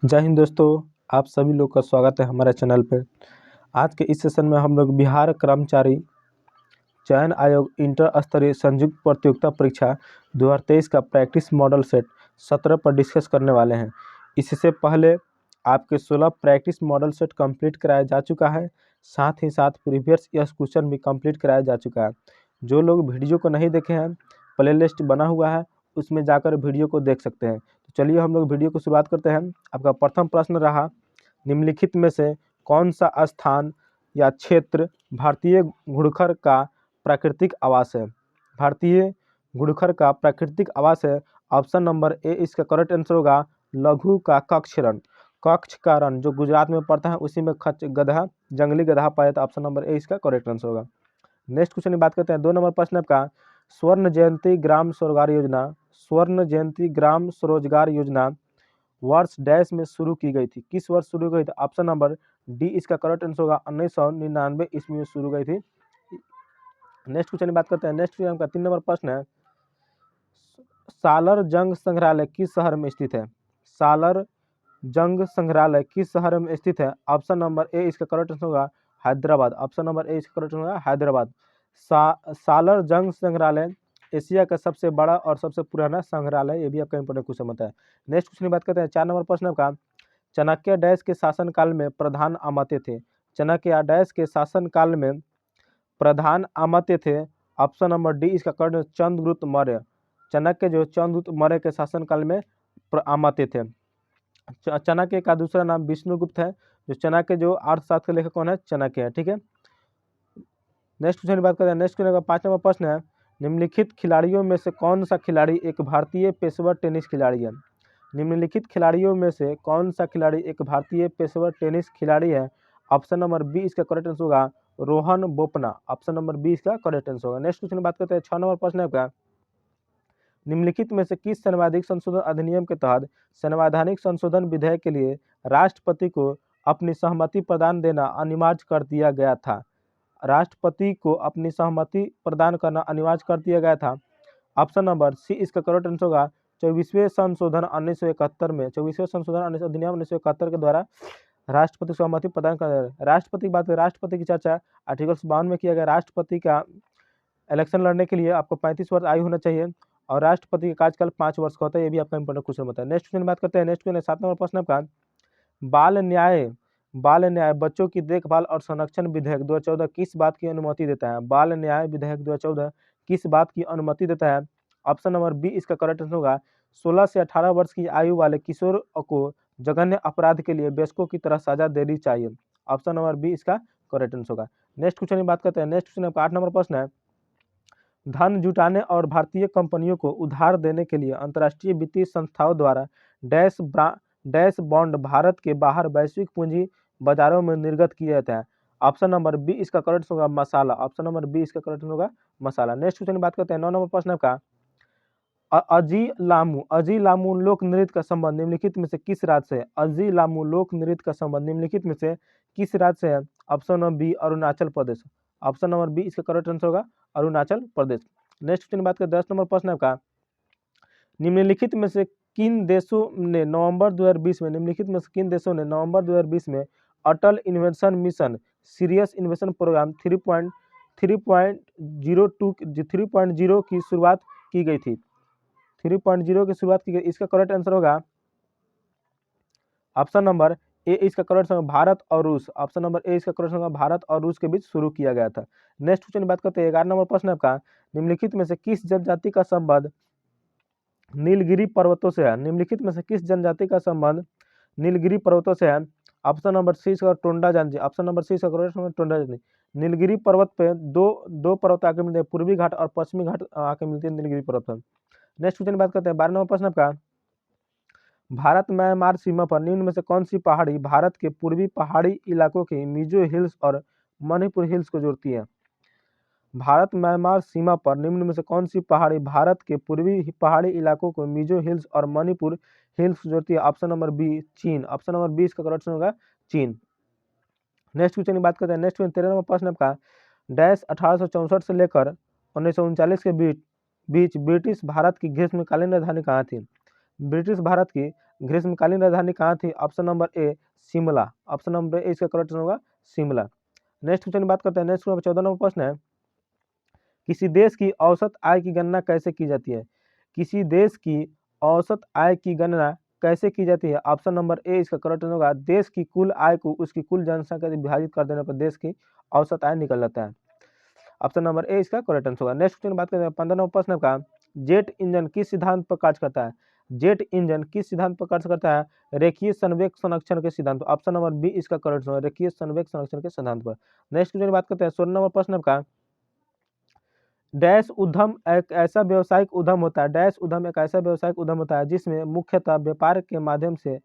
जय हिंद दोस्तों, आप सभी लोग का स्वागत है हमारे चैनल पे। आज के इस सेशन में हम लोग बिहार कर्मचारी चयन आयोग इंटर स्तरीय संयुक्त प्रतियोगिता परीक्षा 2023 का प्रैक्टिस मॉडल सेट 17 पर डिस्कस करने वाले हैं। इससे पहले आपके 16 प्रैक्टिस मॉडल सेट कंप्लीट कराया जा चुका है, साथ ही साथ प्रीवियस ईयर क्वेश्चन भी कंप्लीट कराया जा चुका है। जो लोग वीडियो को नहीं देखे हैं, प्ले लिस्ट बना हुआ है, उसमें जाकर वीडियो को देख सकते हैं। तो चलिए हम लोग वीडियो को शुरुआत करते हैं। आपका प्रथम प्रश्न रहा, निम्नलिखित में से कौन सा स्थान या क्षेत्र भारतीय घुड़खर का प्राकृतिक आवास है? भारतीय घुड़खर का प्राकृतिक आवास है। ऑप्शन नंबर ए इसका करेक्ट आंसर होगा लघु का कक्ष रण। कक्ष का रण जो गुजरात में पड़ता है, उसी में गधा, जंगली गधा पाया जाता है। ऑप्शन नंबर ए इसका करेक्ट आंसर होगा। नेक्स्ट क्वेश्चन की बात करते हैं। 2 नंबर प्रश्न आपका, स्वर्ण जयंती ग्राम स्वरोजगार योजना, स्वर्ण जयंती ग्राम स्वरोजगार योजना वर्ष डैश में शुरू की गई थी? किस वर्ष शुरू गई थी? ऑप्शन नंबर डी इसका करेक्ट आंसर होगा 1999 ईस्वी में शुरू गई थी। नेक्स्ट क्वेश्चन की बात करते हैं। नेक्स्ट क्वेश्चन का 3 नंबर प्रश्न है, सालर जंग संग्रहालय किस शहर में स्थित है? सालर जंग संग्रहालय किस शहर में स्थित है? ऑप्शन नंबर ए इसका करेक्ट आंसर होगा हैदराबाद। ऑप्शन नंबर ए इसका करेक्ट आंसर होगा हैदराबाद। सालर जंग संग्रहालय एशिया का सबसे बड़ा और सबसे पुराना संग्रहालय, ये भी आपका इंपोर्टेंट क्वेश्चन होता है। नेक्स्ट क्वेश्चन की बात करते हैं। 4 नंबर प्रश्न का, चाणक्य डैश के शासनकाल में प्रधान अमात्य थे? चाणक्य डैश के शासनकाल में प्रधान अमात्य थे? ऑप्शन नंबर डी इसका करेक्ट चंद्रगुप्त मौर्य। चाणक्य जो चंद्रगुप्त मौर्य के शासनकाल में अमात्य थे। चाणक्य का दूसरा नाम विष्णुगुप्त है। जो चाणक्य जो अर्थशास्त्र के लेखक कौन है? चाणक्य है। ठीक है, नेक्स्ट क्वेश्चन की बात करते हैं। नेक्स्ट क्वेश्चन का 5 नंबर प्रश्न है, निम्नलिखित खिलाड़ियों में से कौन सा खिलाड़ी एक भारतीय पेशेवर टेनिस खिलाड़ी है? निम्नलिखित खिलाड़ियों में से कौन सा खिलाड़ी एक भारतीय पेशेवर टेनिस खिलाड़ी है? ऑप्शन नंबर बी इसका करेक्ट आंसर होगा Rohan Bopanna. Option number B इसका करेक्ट आंसर होगा। नेक्स्ट क्वेश्चन की बात करते हैं। 6 नंबर प्रश्न है आपका, निम्नलिखित में से किस संवैधानिक संशोधन अधिनियम के तहत संवैधानिक संशोधन विधेयक के लिए राष्ट्रपति को अपनी सहमति प्रदान देना अनिवार्य कर दिया गया था? राष्ट्रपति को अपनी सहमति प्रदान करना अनिवार्य कर दिया गया था। ऑप्शन नंबर सी इसका करेक्ट आंसर होगा 24वें संशोधन 1971 में, 24वें संशोधन अधिनियम 1971 के द्वारा राष्ट्रपति को सहमति प्रदान कर। राष्ट्रपति की बात करें, राष्ट्रपति की चर्चा आर्टिकल 52 में किया गया। राष्ट्रपति का इलेक्शन लड़ने के लिए आपको 35 वर्ष आयु होना चाहिए और राष्ट्रपति का कार्यकाल 5 वर्ष का होता है। ये भी आपका इंपोर्टेंट क्वेश्चन होता है। नेक्स्ट क्वेश्चन बात करते हैं। नेक्स्ट क्वेश्चन 7 नंबर प्रश्न आपका, बाल न्याय बच्चों की देखभाल और संरक्षण विधेयक 2014 किस बात की अनुमति देता है? बाल न्याय विधेयक 2014 किस बात की अनुमति देता है? ऑप्शन नंबर बी इसका करेक्ट आंसर होगा 16 से 18 वर्ष की आयु वाले किशोर को जघन्य अपराध के लिए वयस्कों की तरह सजा देनी चाहिए। ऑप्शन नंबर बी इसका करेक्ट आंसर होगा। नेक्स्ट क्वेश्चन की बात करते हैं। नेक्स्ट क्वेश्चन आपका 8 नंबर प्रश्न है, धन जुटाने और भारतीय कंपनियों को उधार देने के लिए अंतर्राष्ट्रीय वित्तीय संस्थाओं द्वारा डैश बॉन्ड भारत के बाहर वैश्विक पूंजी बाजारों में निर्गत किया जाता है। ऑप्शन नंबर बी इसका करेक्ट होगा मसाला। ऑप्शन नंबर बी इसका करेक्ट होगा मसाला। नेक्स्ट क्वेश्चन की बात करते हैं। 9 नंबर प्रश्न का, अजी लामू लोक नृत्य का संबंध निम्नलिखित में से किस राज्य से है? अजी लामू लोक नृत्य का संबंध निम्नलिखित में से किस राज्य से है? Option number B Arunachal Pradesh. Option number B इसका करेक्ट आंसर होगा अरुणाचल प्रदेश। नेक्स्ट क्वेश्चन की बात करें। 10 नंबर प्रश्न का, निम्नलिखित में से किन देशों ने नवंबर 2020 में निम्नलिखित में से किन देशों ने नवंबर 2020 में Atal invention mission serious invention programme 3.0 की शुरुआत की गई थी? 3.0 की शुरुआत की गई। इसका करेक्ट आंसर होगा ऑप्शन नंबर ए इसका करेक्ट आंसर भारत और रूस। ऑप्शन नंबर ए इसका करेक्ट होगा भारत और रूस के बीच शुरू किया गया था। नेक्स्ट क्वेश्चन की बात करते हैं। 11 नंबर प्रश्न आपका, निम्नलिखित में से किस जनजाति का संबंध नीलगिरी पर्वतों से है? निम्नलिखित में से किस जनजाति का संबंध नीलगिरी पर्वतों से है? ऑप्शन नंबर सी इसका टोंडा जनजाति। ऑप्शन नंबर सी इसका करेक्ट होगा टोंडा जनजाति। नीलगिरी पर्वत पे दो पर्वत आके मिलते हैं, पूर्वी घाट और पश्चिमी घाट आके मिलते हैं नीलगिरी पर्वत पर। नेक्स्ट क्वेश्चन की बात करते हैं। 12 नंबर प्रश्न आपका, भारत म्यांमार सीमा पर निम्न में से कौन सी पहाड़ी भारत के पूर्वी पहाड़ी इलाकों के मिजो हिल्स और मणिपुर हिल्स को जोड़ती है? भारत म्यांमार सीमा पर निम्न में से कौन सी पहाड़ी भारत के पूर्वी पहाड़ी इलाकों को मिजो हिल्स और मणिपुर हिल्स जोड़ती है? ऑप्शन नंबर बी चीन। ऑप्शन नंबर बी इसका करेक्ट होगा चीन। नेक्स्ट क्वेश्चन की बात करते हैं। नेक्स्ट क्वेश्चन 13 नंबर प्रश्न आपका, डैश 1864 से लेकर 1939 के बीच ब्रिटिश भारत की ग्रीष्मकालीन राजधानी कहाँ थी? ब्रिटिश भारत की ग्रीष्मकालीन राजधानी कहाँ थी? Option number A Shimla. Option number A इसका करेक्ट होगा शिमला। नेक्स्ट क्वेश्चन की बात करते हैं। नेक्स्ट 14 नंबर प्रश्न है, किसी देश की औसत आय की गणना कैसे की जाती है? किसी देश की औसत आय की गणना कैसे की जाती है? ऑप्शन नंबर ए इसका करेक्ट होगा देश की कुल आय को उसकी कुल जनसंख्या से विभाजित कर देने पर देश की औसत आय निकल जाता है। ऑप्शन नंबर ए इसका करेक्ट आंसर होगा। नेक्स्ट क्वेश्चन बात करते हैं 15 नंबर प्रश्न का, जेट इंजन किस सिद्धांत पर कार्य करता है? जेट इंजन किस सिद्धांत पर कार्य करता है? रेखीय संवेग संरक्षण के सिद्धांत पर। ऑप्शन नंबर बी इसका करेक्ट होगा रेखीय संवेग संरक्षण के सिद्धांत पर। नेक्स्ट क्वेश्चन बात करते हैं 16 नंबर प्रश्न का, डैश उद्यम एक ऐसा व्यवसायिक उद्यम होता है, डैश उद्यम एक ऐसा व्यवसायिक उद्यम होता है जिसमें मुख्यतः व्यापार के माध्यम से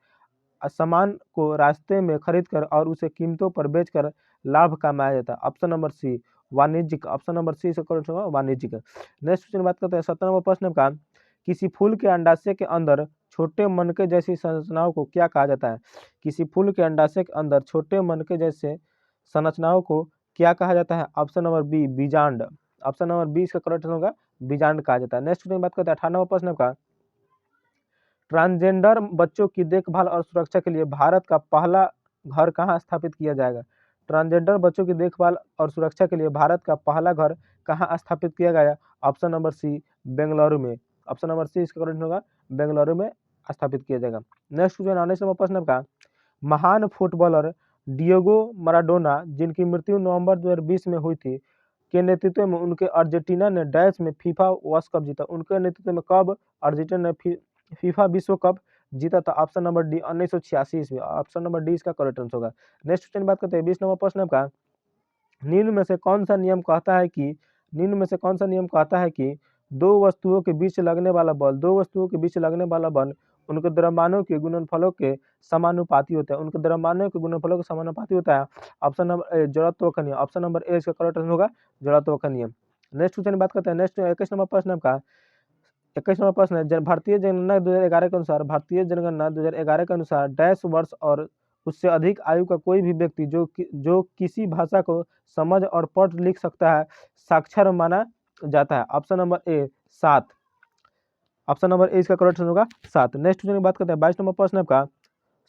सामान को रास्ते में खरीदकर और उसे कीमतों पर बेचकर लाभ कमाया जाता है। ऑप्शन नंबर सी वाणिज्यिक। ऑप्शन नंबर सी इसका करेक्ट होगा वाणिज्यिक। नेक्स्ट क्वेश्चन बात करते हैं 17 नंबर प्रश्न का, किसी फूल के अंडाशय के अंदर छोटे मनके जैसी संरचनाओं को क्या कहा जाता है? किसी फूल के अंडाशय के अंदर छोटे मनके जैसे संरचनाओं को क्या कहा जाता है? ऑप्शन नंबर बी बीजांड। ऑप्शन नंबर बी इसका करेक्ट होगा बीजांड कहा जाता है। नेक्स्ट क्वेश्चन बात करते हैं 18 नंबर प्रश्न का, ट्रांसजेंडर बच्चों की देखभाल और सुरक्षा के लिए भारत का पहला घर कहाँ स्थापित किया जाएगा? ट्रांसजेंडर बच्चों की देखभाल और सुरक्षा के लिए भारत का पहला घर कहाँ स्थापित किया गया? ऑप्शन नंबर सी बेंगलुरु में। ऑप्शन नंबर सी इसका करेक्ट होगा बेंगलुरु में स्थापित किया जाएगा। नेक्स्ट क्वेश्चन 19 नंबर प्रश्न का, महान फुटबॉलर डिएगो माराडोना जिनकी मृत्यु नवंबर 2020 में हुई थी के नेतृत्व में उनके अर्जेंटीना ने डैश में फीफा वर्ल्ड कप जीता। उनके नेतृत्व में कब अर्जेंटीना ने फीफा विश्व कप जीता था? ऑप्शन नंबर डी 1986 ईस्वी। ऑप्शन नंबर डी इसका करेक्ट आंसर होगा। नेक्स्ट क्वेश्चन बात करते हैं 20 नंबर प्रश्न का, निम्न में से कौन सा नियम कहता है कि निम्न में से कौन सा नियम कहता है कि दो वस्तुओं के बीच लगने वाला बल उनके द्रव्यमानों के गुणनफलों के समानुपाती होता है। उनके द्रव्यमानों के गुणनफलों के समानुपाती होता है। ऑप्शन नंबर ए जड़त्व का नियम। ऑप्शन नंबर ए इसका करेक्ट आंसर होगा जड़त्व का नियम। नेक्स्ट क्वेश्चन बात करते हैं। नेक्स्ट 21 नंबर प्रश्न का, 21 नंबर प्रश्न है, भारतीय जनगणना 2011 के अनुसार भारतीय जनगणना 2011 के अनुसार डैश वर्ष और उससे अधिक आयु का कोई भी व्यक्ति जो किसी भाषा को समझ और पढ़ लिख सकता है साक्षर माना जाता है। Option number A 7। Option number A इसका करेक्ट होगा 7। नेक्स्ट क्वेश्चन की बात करते हैं 22 नंबर प्रश्न का,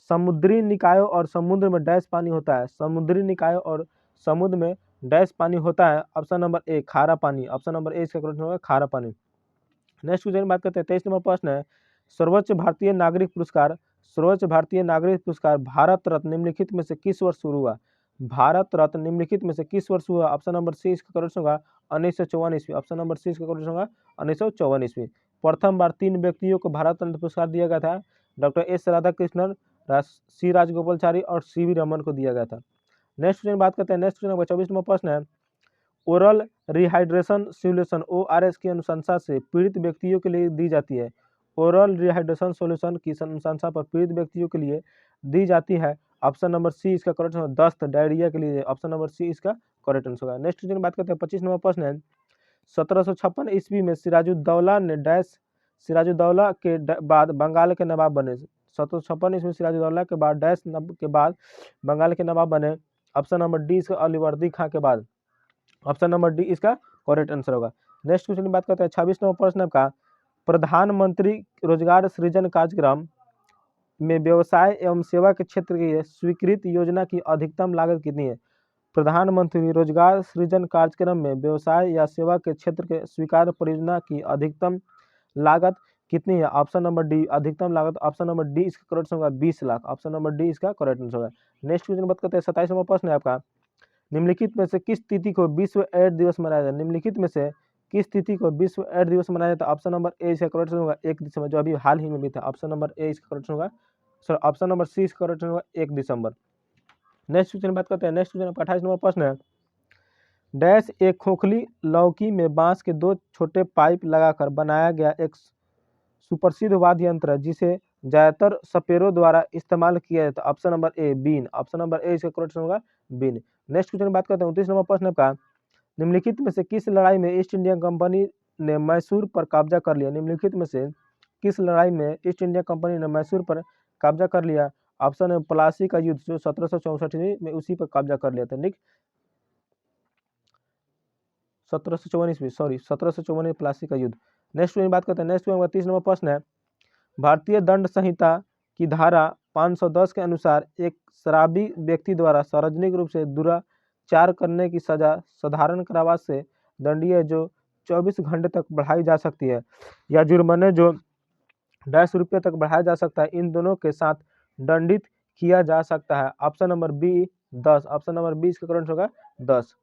समुद्री निकायों और समुद्र में डैश पानी होता है? समुद्री निकायों और समुद्र में डैश पानी होता है? ऑप्शन नंबर ए खारा पानी। ऑप्शन नंबर ए इसका करेक्ट होगा खारा पानी। नेक्स्ट क्वेश्चन बात करते हैं 23 नंबर प्रश्न है, सर्वोच्च भारतीय नागरिक पुरस्कार भारत रत्न निम्नलिखित में से किस वर्ष शुरू हुआ? भारत रत्न निम्नलिखित में से किस वर्ष हुआ? ऑप्शन नंबर सी इसका करेक्ट होगा 1954 ईस्वी। ऑप्शन नंबर सी इसका करेक्ट होगा 1954 ईस्वी। प्रथम बार 3 व्यक्तियों को भारत रत्न पुरस्कार दिया गया था, डॉक्टर एस राधाकृष्णन, सी राजगोपालचारी और सी वी रमन को दिया गया था। नेक्स्ट क्वेश्चन बात करते हैं। नेक्स्ट क्वेश्चन का 24 नंबर प्रश्न है, ओरल रिहाइड्रेशन सॉल्यूशन ORS की अनुशंसा से पीड़ित व्यक्तियों के लिए दी जाती है। ओरल रिहाइड्रेशन सॉल्यूशन की अनुशंसा पर पीड़ित व्यक्तियों के लिए दी जाती है। ऑप्शन नंबर सी इसका करेक्ट होगा दस्त डायरिया के लिए। ऑप्शन नंबर सी इसका करेक्ट आंसर होगा। नेक्स्ट क्वेश्चन बात करते हैं 25 नंबर प्रश्न है, 1756 ईस्वी में सिराजुद्दौला के बाद बंगाल के नवाब बने। 1756 ईस्वी में सिराजुद्दौला के बाद डैश के बाद बंगाल के नवाब बने। ऑप्शन नंबर डी इसका अलीवर्दी खां के बाद। ऑप्शन नंबर डी इसका करेक्ट आंसर होगा। नेक्स्ट क्वेश्चन की बात करते हैं 26 नंबर प्रश्न का, प्रधानमंत्री रोजगार सृजन कार्यक्रम में व्यवसाय एवं सेवा के क्षेत्र की स्वीकृत योजना की अधिकतम लागत कितनी है? प्रधानमंत्री रोजगार सृजन कार्यक्रम में व्यवसाय या सेवा के क्षेत्र के स्वीकार परियोजना की अधिकतम लागत कितनी है? ऑप्शन नंबर डी अधिकतम लागत। ऑप्शन नंबर डी इसका करेक्ट होगा 20 लाख। ऑप्शन नंबर डी इसका करेक्ट आंसर होगा। नेक्स्ट क्वेश्चन बात करते हैं 27 नंबर प्रश्न है आपका, निम्नलिखित में से किस तिथि को विश्व एड्स दिवस मनाया जाता है? निम्नलिखित में से किस तिथि को विश्व एड्स दिवस मनाया जाता है? ऑप्शन नंबर ए इसका करेक्ट होगा 1 दिसंबर, जो अभी हाल ही में भी था। ऑप्शन नंबर ए इसका करेक्ट होगा सर। ऑप्शन नंबर सी इसका करेक्ट होगा 1 दिसंबर। नेक्स्ट क्वेश्चन बात करते हैं। नेक्स्ट क्वेश्चन 28 नंबर प्रश्न है, डैश एक खोखली लौकी में बांस के 2 छोटे पाइप लगाकर बनाया गया एक सुप्रसिद्ध वाद्य यंत्र है जिसे ज्यादातर सपेरों द्वारा इस्तेमाल किया जाता है। Option number A bean. Option number A इसका करेक्ट होगा बीन। नेक्स्ट क्वेश्चन बात करते हैं 29 नंबर प्रश्न का, निम्नलिखित में से किस लड़ाई में ईस्ट इंडिया कंपनी ने मैसूर पर कब्जा कर लिया? निम्नलिखित में से किस लड़ाई में ईस्ट इंडिया कंपनी ने मैसूर पर कब्जा कर लिया? ऑप्शन है प्लासी का युद्ध, जो 1764 में उसी पर कब्जा कर लिया था। ठीक, 1754 में प्लासी का युद्ध। नेक्स्ट में बात करते हैं। नेक्स्ट में 30 नंबर प्रश्न है, भारतीय दंड संहिता की धारा 510 के अनुसार एक शराबी व्यक्ति द्वारा सार्वजनिक रूप से दुराचार करने की सजा साधारण कारावास से दंडनीय है जो 24 घंटे तक बढ़ाई जा सकती है, या जुर्माने जो 10 रुपये तक बढ़ाया जा सकता है। इन दोनों के साथ दंडित किया जा सकता है। Option number B 10। Option number B इसका करंट होगा 10।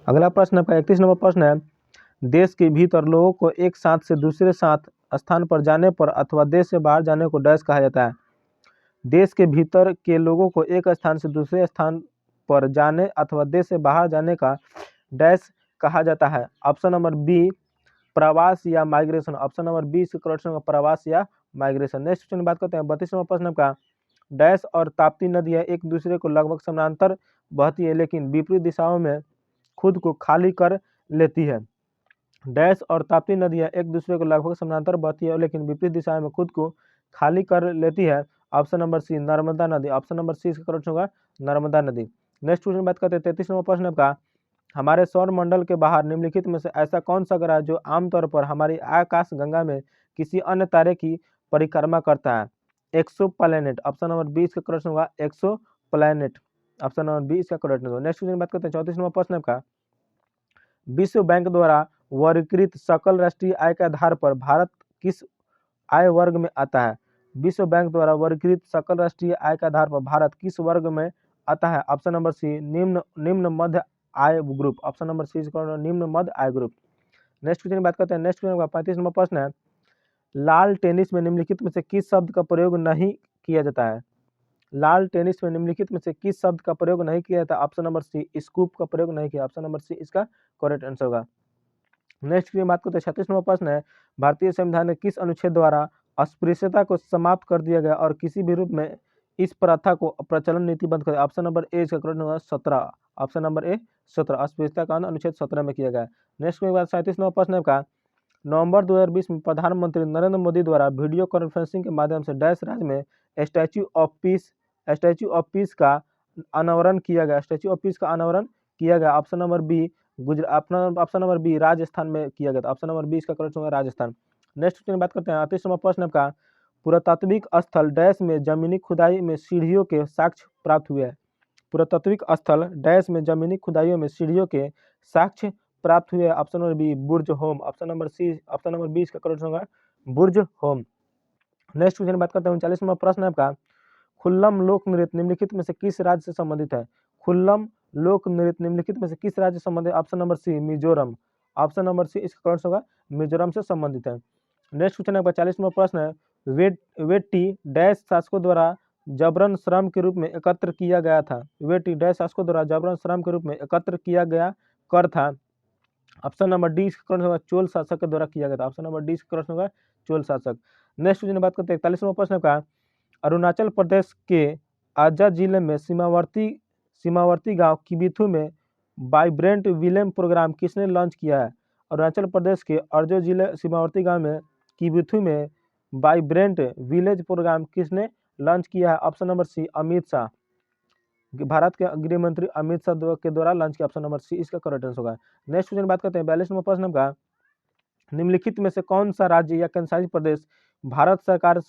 अगला प्रश्न आपका 31 नंबर प्रश्न है, देश के भीतर लोगों को एक साथ से दूसरे स्थान पर जाने पर अथवा देश से बाहर जाने को डैश कहा जाता है। देश के भीतर के लोगों को एक स्थान से दूसरे स्थान पर जाने अथवा देश से बाहर जाने का डैश कहा जाता है। ऑप्शन नंबर बी प्रवास या माइग्रेशन। ऑप्शन नंबर बी इसका करेक्ट होगा प्रवास या माइग्रेशन। नेक्स्ट क्वेश्चन बात करते हैं 32 नंबर प्रश्न का, डैश और ताप्ती नदियां एक दूसरे को लगभग समानांतर बहती है लेकिन विपरीत दिशाओं में खुद को खाली कर लेती है। डैश और ताप्ती नदियां एक दूसरे को लगभग समानांतर बहती है लेकिन विपरीत दिशाओं में खुद को खाली कर लेती है। ऑप्शन नंबर सी नर्मदा नदी। ऑप्शन नंबर सी इसका करेक्ट होगा नर्मदा नदी। नेक्स्ट क्वेश्चन बात करते हैं 33 नंबर प्रश्न का, हमारे सौर मंडल के बाहर निम्नलिखित में से ऐसा कौन सा ग्रह जो आमतौर पर हमारी आकाश गंगा में किसी अन्य तारे की परिक्रमा करता है? एक्सो प्लैनेट। ऑप्शन नंबर बी इसका करेक्ट होगा एक्सो प्लैनेट। ऑप्शन नंबर बी इसका करेक्ट होगा। नेक्स्ट क्वेश्चन बात करते हैं 34 नंबर प्रश्न का, विश्व बैंक द्वारा वर्गीकृत सकल राष्ट्रीय आय के आधार पर भारत किस आय वर्ग में आता है? विश्व बैंक द्वारा वर्गीकृत सकल राष्ट्रीय आय के आधार पर भारत किस वर्ग में आता है? ऑप्शन नंबर सी निम्न मध्य आय ग्रुप। ऑप्शन नंबर सी निम्न मध्य आय ग्रुप। नेक्स्ट क्वेश्चन बात करते हैं नेक्स्ट क्वेश्चन का 35 नंबर प्रश्न है, लाल टेनिस में निम्नलिखित में से किस शब्द का प्रयोग नहीं किया जाता है? लाल टेनिस में निम्नलिखित में से किस शब्द का प्रयोग नहीं किया जाता? ऑप्शन नंबर सी स्कूप का प्रयोग नहीं किया। ऑप्शन नंबर सी इसका करेक्ट आंसर होगा। नेक्स्ट की बात करते हैं 36 नंबर प्रश्न है, भारतीय संविधान के किस अनुच्छेद द्वारा अस्पृश्यता को समाप्त कर दिया गया और किसी भी रूप में इस प्रथा को प्रचलन नीति बंद कर? ऑप्शन नंबर ए इसका करेक्ट होगा 17। ऑप्शन नंबर ए 17 अस्पृश्यता का अनुच्छेद 17 में किया गया। नेक्स्ट के बाद 37 नंबर प्रश्न का, नवंबर 2020 में प्रधानमंत्री नरेंद्र मोदी द्वारा वीडियो कॉन्फ्रेंसिंग के माध्यम से डैश राज्य में स्टैच्यू ऑफ पीस का अनावरण किया गया। स्टैच्यू ऑफ पीस का अनावरण किया गया। Option number B option number B Rajasthan में किया गया। ऑप्शन नंबर बी इसका करेक्ट होगा राजस्थान। नेक्स्ट क्वेश्चन बात करते हैं 38 नंबर प्रश्न का, पुरातात्विक स्थल डैश में जमीनी खुदाई में सीढ़ियों के साक्ष्य प्राप्त हुए हैं? पुरातात्विक स्थल डैश में जमीनी खुदाइयों में सीढ़ियों के साक्ष्य प्राप्त हुए। ऑप्शन नंबर बी बुर्ज होम। ऑप्शन नंबर बी इसका करेक्ट होगा बुर्ज होम। नेक्स्ट क्वेश्चन बात करते हैं 39 नंबर प्रश्न आपका, खुल्लम लोक नृत्य निम्नलिखित में से किस राज्य से संबंधित है? खुल्लम लोक नृत्य निम्नलिखित में से किस राज्य से संबंधित? Option number C Mizoram. Option number C इसका करेक्ट होगा मिजोरम से संबंधित है। नेक्स्ट क्वेश्चन आपका 40 नंबर प्रश्न है, वेटी डैश शासकों द्वारा जबरन श्रम के रूप में एकत्र किया गया था? वेटी डैश शासकों द्वारा जबरन श्रम के रूप में एकत्र किया गया कर था? ऑप्शन नंबर डी इसका करेक्ट होगा चोल शासक के द्वारा किया गया था। ऑप्शन नंबर डी इसका करेक्ट होगा चोल शासक। नेक्स्ट क्वेश्चन बात करते हैं 41 नंबर प्रश्न का, अरुणाचल प्रदेश के आजा जिले में सीमावर्ती गांव किबिथु में वाइब्रेंट विलेज प्रोग्राम किसने लॉन्च किया है? अरुणाचल प्रदेश के अर्जो जिले सीमावर्ती गांव में किबिथु में वाइब्रेंट विलेज प्रोग्राम किसने लॉन्च किया है? Option number C Amit Shah. Bharat के गृह मंत्री अमित शाह के द्वारा लॉन्च किया। ऑप्शन नंबर सी इसका करेक्ट आंसर होगा। नेक्स्ट क्वेश्चन बात करते हैं 42 नंबर प्रश्न का, निम्नलिखित में से कौन सा राज्य या केंद्रशासित प्रदेश भारत सरकार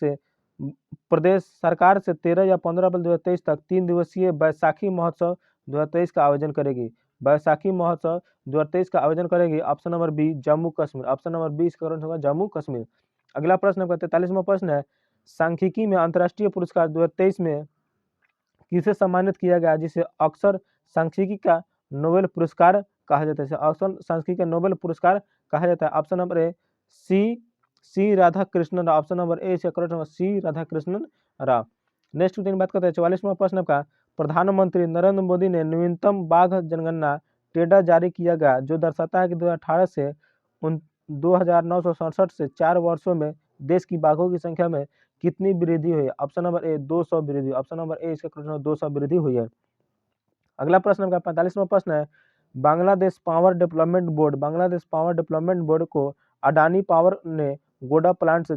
से 13 या 15 अप्रैल 2023 तक 3 दिवसीय बैसाखी महोत्सव 2023 का आयोजन करेगी? बैसाखी महोत्सव 2023 का आयोजन करेगी। Option number B Jammu Kashmir. Option number B इसका करेक्ट होगा जम्मू कश्मीर। अगला प्रश्न आपका 43वां प्रश्न है, सांख्यिकी में अंतर्राष्ट्रीय पुरस्कार 2023 में किसे सम्मानित किया गया जिसे अक्सर सांख्यिकी का नोबेल पुरस्कार कहा जाता है? अक्सर सांख्यिकी का नोबेल पुरस्कार कहा जाता है। Option number A C Radhakrishnan Rao. Option number A इसका करेक्ट होगा C Radhakrishnan Rao. Next question बात करते हैं 44वां प्रश्न का, प्रधानमंत्री नरेंद्र मोदी ने न्यूनतम बाघ जनगणना डेटा जारी किया गया जो दर्शाता है कि 2018 से 2967 से 4 वर्षों में देश की बाघों की संख्या में कितनी वृद्धि हुई है? ऑप्शन नंबर ए 200 वृद्धि। ऑप्शन नंबर ए इसका करेक्ट होगा 200 वृद्धि हुई है। अगला प्रश्न का 45वां प्रश्न है, बांग्लादेश पावर डेवलपमेंट बोर्ड को अडानी पावर ने गोड्डा प्लांट से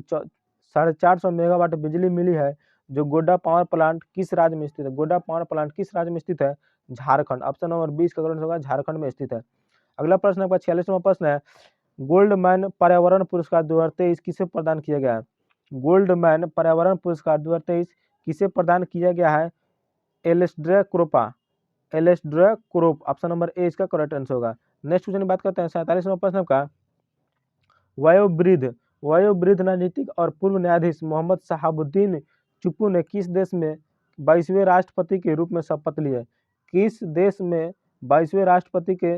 450 मेगावाट बिजली मिली है जो गोड्डा पावर प्लांट किस राज्य में स्थित है? गोड्डा पावर प्लांट किस राज्य में स्थित है? झारखंड। ऑप्शन नंबर 20 का करेक्ट होगा झारखंड में स्थित है। अगला प्रश्न आपका 46वां प्रश्न है, गोल्ड मैन पर्यावरण पुरस्कार 2023 किसे प्रदान किया गया है? गोल्डमैन पर्यावरण पुरस्कार 2023 किसे प्रदान किया गया है? एलेस्ड्रे Kropa, एलेस्ड्रे crop, option number A इसका करेक्ट आंसर होगा। नेक्स्ट क्वेश्चन की बात करते हैं 47वां प्रश्न का, वयोवृद्ध राजनीतिक और पूर्व न्यायाधीश मोहम्मद शहाबुद्दीन चुप्पू ने किस देश में 22वें राष्ट्रपति के रूप में शपथ ली है? किस देश में 22वें राष्ट्रपति के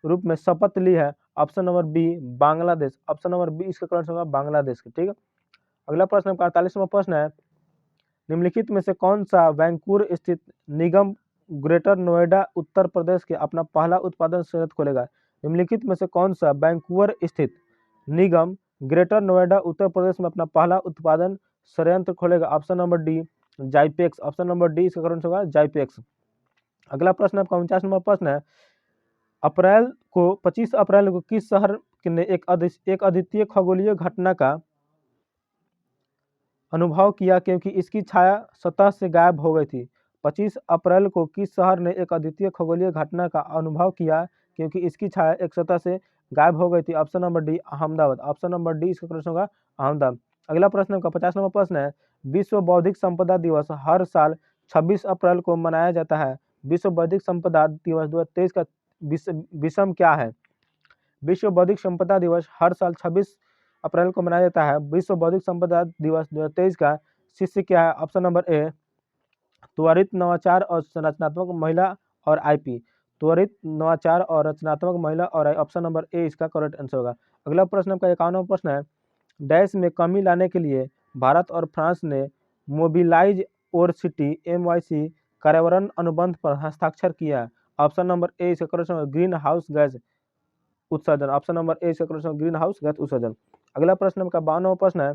रूप में शपथ ली है? Option number B Bangladesh, option number B इसका करेक्ट होगा बांग्लादेश। ठीक है, अगला प्रश्न 48वां प्रश्न है, निम्नलिखित में से कौन सा वैंकूवर स्थित निगम ग्रेटर नोएडा उत्तर प्रदेश के अपना पहला उत्पादन संयंत्र खोलेगा? निम्नलिखित में से कौन सा वैंकूवर स्थित निगम ग्रेटर नोएडा उत्तर प्रदेश में अपना पहला उत्पादन संयंत्र खोलेगा? ऑप्शन नंबर डी जाइपेक्स, ऑप्शन नंबर डी इसका करेक्ट होगा जाइपेक्स। अगला प्रश्न आपका 49 नंबर प्रश्न है, 25 अप्रैल को किस शहर ने एक अद्वितीय खगोलीय घटना का अनुभव किया क्योंकि इसकी छाया सतह से गायब हो गई थी? 25 अप्रैल को किस शहर ने एक अद्वितीय खगोलीय घटना का अनुभव किया क्योंकि इसकी छाया एक सतह से गायब हो गई थी? Option number D Ahmedabad, option number D इसका प्रश्न होगा अहमदाबाद। अगला प्रश्न का 50 नंबर प्रश्न है, विश्व बौद्धिक संपदा दिवस हर साल 26 अप्रैल को मनाया जाता है। विश्व बौद्धिक संपदा दिवस 2023 का विषम क्या है? विश्व बौद्धिक संपदा दिवस हर साल 26 अप्रैल को मनाया जाता है। विश्व बौद्धिक संपदा दिवस 2023 का शीर्षक क्या है? ऑप्शन नंबर ए त्वरित नवाचार और रचनात्मक महिला और आईपी, त्वरित नवाचार और रचनात्मक महिला और ऑप्शन नंबर ए इसका करेक्ट आंसर होगा। अगला प्रश्न आपका 51वां प्रश्न है, डैश में कमी लाने के लिए भारत और फ्रांस ने मोबिलाइज और सिटी MYC पर्यावरण अनुबंध पर हस्ताक्षर किया है? ऑप्शन नंबर ए इसका करेक्ट होगा ग्रीन हाउस गैस उत्सर्जन, ऑप्शन नंबर ए इसका करेक्ट होगा ग्रीन हाउस गैस उत्सर्जन। अगला प्रश्न आपका 52वां प्रश्न है,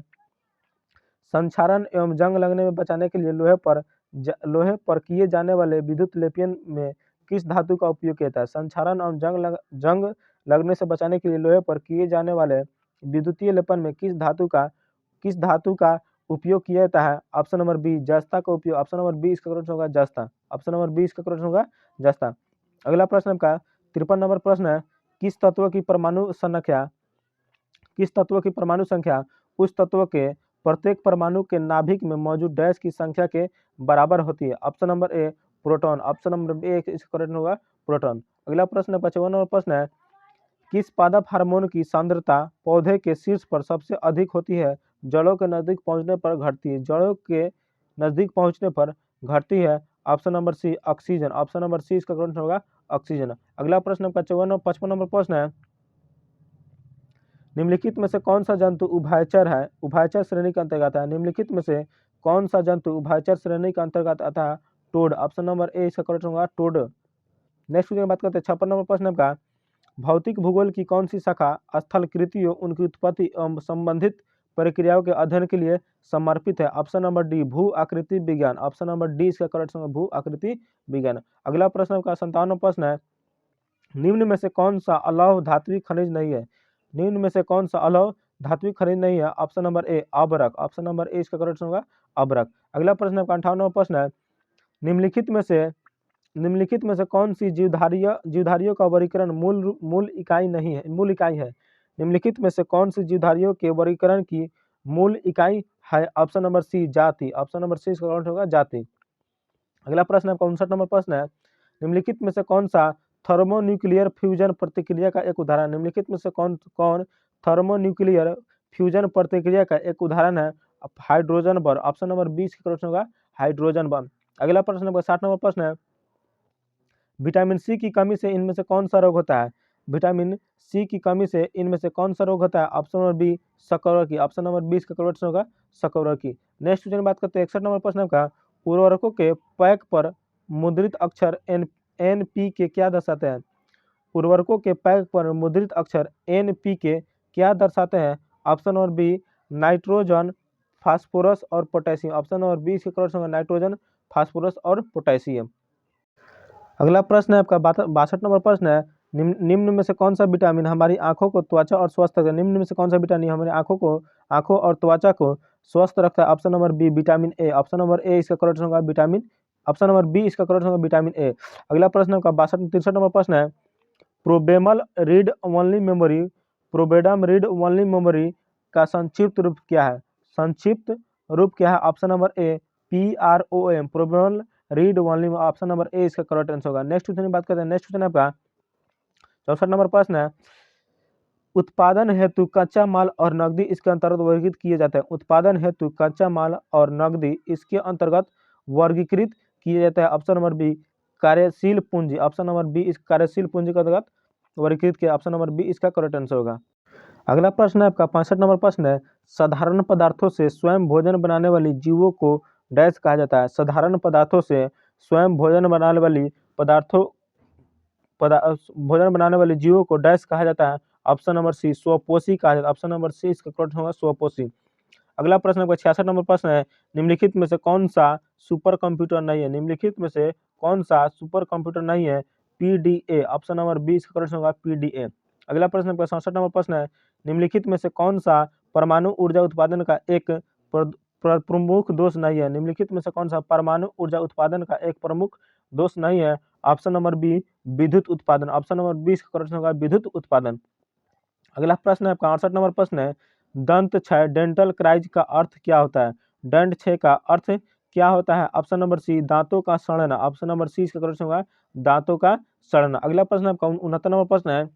संक्षारण एवं जंग लगने में बचाने के लिए लोहे पर किए जाने वाले विद्युत लेपन में किस धातु का उपयोग किया जाता है? संक्षारण एवं जंग लगने से बचाने के लिए लोहे पर किए जाने वाले विद्युतीय लेपन में किस धातु का उपयोग किया जाता है? ऑप्शन नंबर बी जस्ता का उपयोग, ऑप्शन नंबर बी इसका करेक्ट होगा जस्ता, ऑप्शन नंबर बी इसका करेक्ट होगा जस्ता। अगला प्रश्न का 53 नंबर प्रश्न है, किस तत्व की परमाणु संख्या उस तत्व के प्रत्येक परमाणु के नाभिक में मौजूद डैश की संख्या के बराबर होती है? Option number A proton, option number A इसका करेक्ट होगा प्रोटॉन। अगला प्रश्न 55 नंबर प्रश्न है, किस पादप हार्मोन की सांद्रता पौधे के शीर्ष पर सबसे अधिक होती है? जड़ों के नजदीक पहुंचने पर घटती है, जड़ों के नजदीक पहुंचने पर घटती है? Option number C oxygen, option number C इसका करेक्ट होगा ऑक्सीजन। अगला प्रश्न आपका 55 नंबर प्रश्न है, निम्नलिखित में से कौन सा जंतु उभयचर है, उभयचर श्रेणी के अंतर्गत है? निम्नलिखित में से कौन सा जंतु उभयचर श्रेणी के अंतर्गत आता है? टोड, ऑप्शन नंबर ए इसका करेक्ट होगा टोड। नेक्स्ट क्वेश्चन बात करते हैं 56 नंबर प्रश्न का, भौतिक भूगोल की कौन सी शाखा स्थलकृतियों उनकी उत्पत्ति एवं संबंधित प्रक्रियाओं के अध्ययन के लिए समर्पित है? ऑप्शन नंबर डी भू आकृति विज्ञान, ऑप्शन नंबर डी इसका करेक्ट होगा भू आकृति विज्ञान। अगला प्रश्न का 57वां प्रश्न है, निम्न में से कौन सा अलौह धात्विक खनिज नहीं है? निम्न में से कौन सा अलौह धात्विक खनिज नहीं है? ऑप्शन नंबर ए अबरक, ऑप्शन नंबर ए इसका करेक्ट होगा अबरक। अगला प्रश्न आपका 58वां प्रश्न है, निम्नलिखित में से कौन सी जीवधारियों का वर्गीकरण मूल इकाई है? निम्नलिखित में से कौन सी जीवधारियों के वर्गीकरण की मूल इकाई है? ऑप्शन नंबर सी जाति, ऑप्शन नंबर सी इसका करेक्ट होगा जाति। अगला प्रश्न आपका 59 नंबर प्रश्न है, निम्नलिखित में से कौन सा थर्मोन्यूक्लियर फ्यूजन प्रतिक्रिया का एक उदाहरण? निम्नलिखित में से कौन थर्मोन्यूक्लियर फ्यूजन प्रतिक्रिया का एक उदाहरण है? Hydrogen bomb, option number B इसका करेक्ट होगा हाइड्रोजन बम। अगला प्रश्न नंबर 60 नंबर प्रश्न है, विटामिन सी की कमी से इनमें से कौन सा रोग होता है? विटामिन सी की कमी से इनमें से कौन सा रोग होता है? ऑप्शन नंबर बी सकौरकी, ऑप्शन नंबर बी इसका करेक्ट होगा सकौरकी। नेक्स्ट क्वेश्चन बात करते हैं 61 नंबर प्रश्न का, उर्वरकों के पैक पर मुद्रित अक्षर NPK क्या दर्शाते हैं? उर्वरकों के पैक पर मुद्रित अक्षर NPK क्या दर्शाते हैं? Option number B nitrogen, phosphorus और पोटेशियम, ऑप्शन नंबर बी इसका करेक्ट होगा नाइट्रोजन, फास्फोरस और पोटेशियम। अगला प्रश्न है आपका 62 नंबर प्रश्न है, निम्न में से कौन सा विटामिन हमारी आंखों को त्वचा और स्वस्थ रखता है? निम्न में से कौन सा विटामिन हमारी आंखों और त्वचा को स्वस्थ रखता है? Option number B vitamin A, option number A इसका करेक्ट होगा विटामिन, ऑप्शन नंबर बी इसका करेक्ट होगा विटामिन ए। अगला प्रश्न का 63 नंबर प्रश्न है, प्रोबेमल रीड ओनली मेमोरी का संक्षिप्त रूप क्या है? संक्षिप्त रूप क्या है? Option number A PROM, probable read volume. Option number A इसका करेक्ट आंसर होगा। नेक्स्ट क्वेश्चन की बात करते हैं। नेक्स्ट क्वेश्चन आपका 64 नंबर प्रश्न है, उत्पादन हेतु कच्चा माल और नकदी इसके अंतर्गत वर्गीकृत किए जाते हैं। उत्पादन हेतु कच्चा माल और नकदी इसके अंतर्गत वर्गीकृत किए जाते हैं। ऑप्शन नंबर बी कार्यशील पूंजी। ऑप्शन नंबर बी इस कार्यशील पूंजी के अंतर्गत वर्गीकृत किया। ऑप्शन नंबर बी इसका करेक्ट आंसर होगा। अगला प्रश्न है आपका 65 नंबर प्रश्न है, साधारण पदार्थों से स्वयं भोजन बनाने वाली जीवों को डैश कहा जाता है। साधारण पदार्थों से स्वयं भोजन बनाने वाली भोजन बनाने वाली जीवों को डैश कहा जाता है। ऑप्शन नंबर सी स्वपोषी कहा जाता है। ऑप्शन नंबर सी इसका करेक्ट होगा स्वपोषी। अगला प्रश्न आपका 66 नंबर प्रश्न है, निम्नलिखित में से कौन सा सुपर कंप्यूटर नहीं है? निम्नलिखित में से कौन सा सुपर कंप्यूटर नहीं है? PDA। ऑप्शन नंबर बी इसका करेक्ट होगा PDA। अगला प्रश्न आपका 67 नंबर प्रश्न है, निम्नलिखित में से कौन सा परमाणु ऊर्जा उत्पादन का एक प्रमुख दोष नहीं है? निम्नलिखित में से कौन सा परमाणु ऊर्जा उत्पादन का एक प्रमुख दोष नहीं है? ऑप्शन नंबर बी विद्युत उत्पादन। ऑप्शन नंबर बी इसका करेक्ट होगा विद्युत उत्पादन। अगला प्रश्न है आपका 68 नंबर प्रश्न है, दंत क्षय डेंटल क्राइज का अर्थ क्या होता है? दंत क्षय का अर्थ क्या होता है? ऑप्शन नंबर सी दांतों का सड़ना। ऑप्शन नंबर सी इसका करेक्ट होगा दांतों का सड़ना। अगला प्रश्न आपका 69 नंबर प्रश्न है,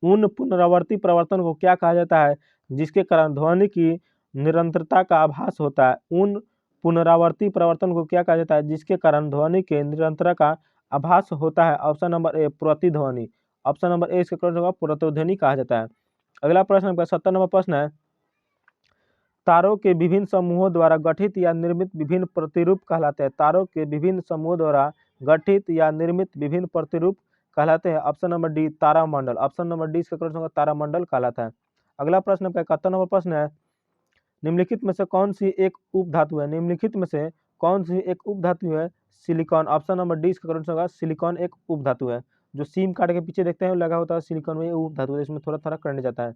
उन पुनरावर्ती परिवर्तन को क्या कहा जाता है जिसके कारण ध्वनि की निरंतरता का आभास होता है? उन पुनरावर्ती परिवर्तन को क्या कहा जाता है जिसके कारण ध्वनि के निरंतरता का आभास होता है? ऑप्शन नंबर ए प्रतिध्वनि। ऑप्शन नंबर ए इसका करेक्ट होगा प्रतिध्वनि कहा जाता है। अगला प्रश्न आपका 70 नंबर प्रश्न है, तारों के विभिन्न समूहों द्वारा गठित या निर्मित विभिन्न प्रतिरूप कहलाते हैं। तारों के विभिन्न समूहों द्वारा गठित या निर्मित विभिन्न प्रतिरूप कहलाते हैं। ऑप्शन नंबर डी तारामंडल। ऑप्शन नंबर डी इसका करेक्ट होगा तारामंडल कहलाता है। अगला प्रश्न आपका 71 नंबर प्रश्न है, निम्नलिखित में से कौन सी एक उपधातु है? निम्नलिखित में से कौन सी एक उपधातु है? सिलिकॉन। ऑप्शन नंबर डी इसका करेक्ट होगा सिलिकॉन एक उपधातु है। जो सीम काट के पीछे देखते हैं लगा होता है सिलिकॉन में उपधातु है, इसमें थोड़ा थोड़ा करने जाता है।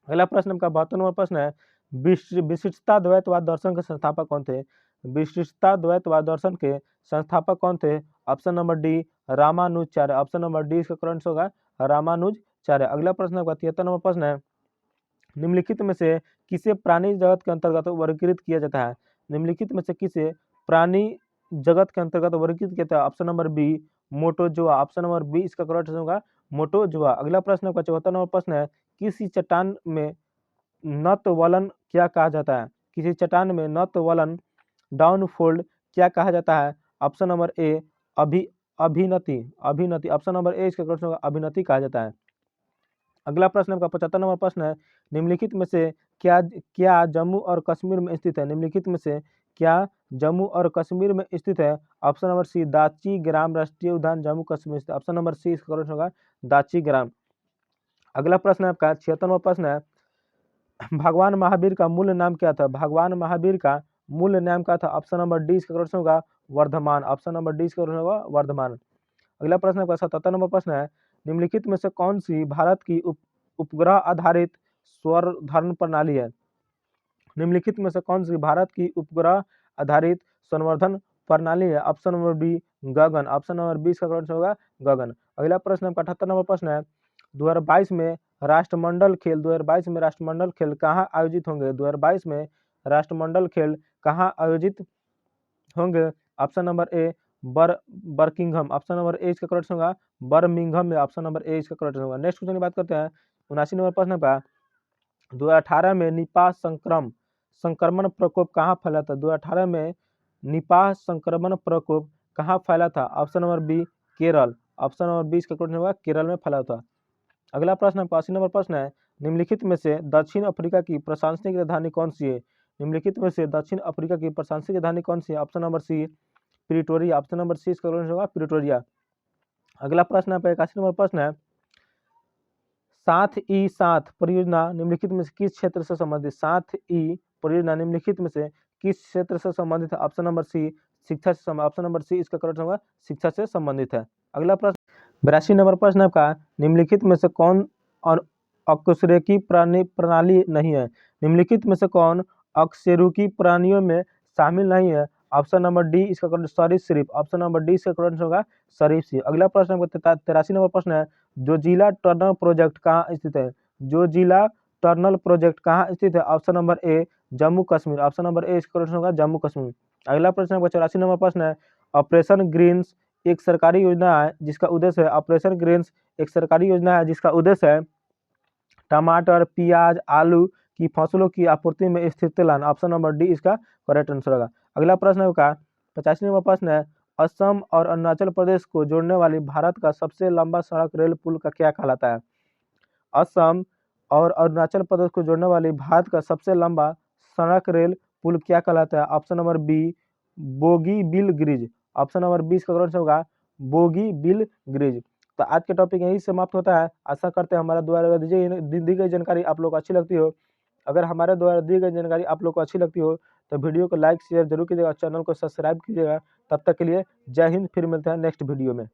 अगला प्रश्न आपका 72 नंबर प्रश्न है, विशिष्टता द्वैतवाद दर्शन के संस्थापक कौन थे? विशिष्टता द्वैतवाद दर्शन के संस्थापक कौन थे? Option number D Ramanujacharya. Option number D इसका करेक्ट होगा रामानुजाचार्य। अगला प्रश्न आपका 73 नंबर प्रश्न है, निम्नलिखित में से किसे प्राणी जगत के अंतर्गत वर्गीकृत किया जाता है? निम्नलिखित में से किसे प्राणी जगत के अंतर्गत वर्गीकृत किया जाता है? ऑप्शन नंबर बी मोटोजोआ। ऑप्शन नंबर बी इसका करेक्ट होगा मोटोजोआ। अगला प्रश्न आपका 74 नंबर प्रश्न है, किसी चट्टान में नतवलन क्या कहा जाता है? किसी चट्टान में नतवलन डाउनफोल्ड क्या कहा जाता है? ऑप्शन नंबर ए अभिनति। अभिनति। ऑप्शन नंबर ए इसका करेक्ट होगा अभिनति कहा जाता है। अगला प्रश्न आपका 75 नंबर प्रश्न है, निम्नलिखित में से क्या जम्मू और कश्मीर में स्थित है? निम्नलिखित में से क्या जम्मू और कश्मीर में स्थित है? ऑप्शन नंबर सी दाची ग्राम राष्ट्रीय उद्यान जम्मू कश्मीर स्थित। ऑप्शन नंबर सी इसका करेक्ट होगा दाची ग्राम। अगला प्रश्न आपका 76 नंबर प्रश्न है, भगवान महावीर का मूल नाम क्या था? भगवान महावीर का मूल नाम क्या था? ऑप्शन नंबर डी इसका करेक्ट होगा वर्धमान। ऑप्शन नंबर डी इसका करेक्ट होगा वर्धमान। अगला प्रश्न आपका 77 नंबर प्रश्न है, निम्नलिखित में से कौन सी भारत की उपग्रह आधारित संवर्धन प्रणाली है? निम्नलिखित में से कौन सी भारत की उपग्रह आधारित संवर्धन प्रणाली है? ऑप्शन नंबर बी गगन। ऑप्शन नंबर बी इसका करेक्ट होगा गगन। अगला प्रश्न आपका 78 नंबर प्रश्न है, 2022 में राष्ट्रमंडल खेल 2022 में राष्ट्रमंडल खेल कहाँ आयोजित होंगे? 2022 में राष्ट्रमंडल खेल कहाँ आयोजित होंगे? Option number A Birmingham. Option number A इसका करेक्ट होगा बर्मिंघम में। ऑप्शन नंबर ए इसका करेक्ट होगा। नेक्स्ट क्वेश्चन की बात करते हैं 79 नंबर प्रश्न का, 2018 में निपाह संक्रमण प्रकोप कहाँ फैला था? 2018 में निपाह संक्रमण प्रकोप कहाँ फैला था? Option number B Kerala. Option number B इसका करेक्ट होगा केरल में फैला था। अगला प्रश्न 80 नंबर प्रश्न है, निम्नलिखित में से दक्षिण अफ्रीका की प्रशासनिक राजधानी कौन सी है? निम्नलिखित में से दक्षिण अफ्रीका की प्रशासनिक राजधानी कौन सी है? Option number C Pretoria. Option number C इसका करेक्ट होगा प्रिटोरिया। अगला प्रश्न आपका 81 नंबर प्रश्न है, 7E7 परियोजना निम्नलिखित में से किस क्षेत्र से संबंधित? 7E परियोजना निम्नलिखित में से किस क्षेत्र से संबंधित है? ऑप्शन नंबर सी शिक्षा से संबंधित। ऑप्शन नंबर सी इसका करेक्ट होगा शिक्षा से संबंधित है। अगला प्रश्न 82 नंबर प्रश्न आपका, निम्नलिखित में से कौन अकशेरुकी प्रणाली नहीं है? निम्नलिखित में से कौन अकशेरुकी प्राणियों में शामिल नहीं है? ऑप्शन नंबर डी इसका करेक्ट सरीसृप। ऑप्शन नंबर डी इसका करेक्ट होगा सरीसृप। अगला प्रश्न आपका 83 नंबर प्रश्न है, जोजिला टनल प्रोजेक्ट कहाँ स्थित है? जोजिला टनल प्रोजेक्ट कहाँ स्थित है? Option number A Jammu Kashmir. Option number A इसका करेक्ट होगा जम्मू कश्मीर। अगला प्रश्न आपका 84 नंबर प्रश्न है, ऑपरेशन ग्रीन्स एक सरकारी योजना है जिसका उद्देश्य है, ऑपरेशन ग्रीन्स एक सरकारी योजना है जिसका उद्देश्य है टमाटर, प्याज, आलू की फसलों की आपूर्ति में स्थिरता लाना। ऑप्शन नंबर डी इसका करेक्ट आंसर होगा। अगला प्रश्न आपका 85 नंबर प्रश्न है, असम और अरुणाचल प्रदेश को जोड़ने वाली भारत का सबसे लंबा सड़क रेल पुल का क्या कहलाता है? असम और अरुणाचल प्रदेश को जोड़ने वाली भारत का सबसे लंबा सड़क रेल पुल क्या कहलाता है? Option number B Bogibeel bridge. Option number B इसका करेक्ट होगा बोगीबील ब्रिज। तो आज का टॉपिक यही समाप्त होता है। आशा करते हैं हमारे द्वारा दी गई जानकारी आप लोग को अच्छी लगती हो। अगर हमारे द्वारा दी गई जानकारी आप लोग को अच्छी लगती हो तो वीडियो को लाइक शेयर जरूर कीजिएगा, चैनल को सब्सक्राइब कीजिएगा। तब तक के लिए जय हिंद, फिर मिलते हैं नेक्स्ट वीडियो में।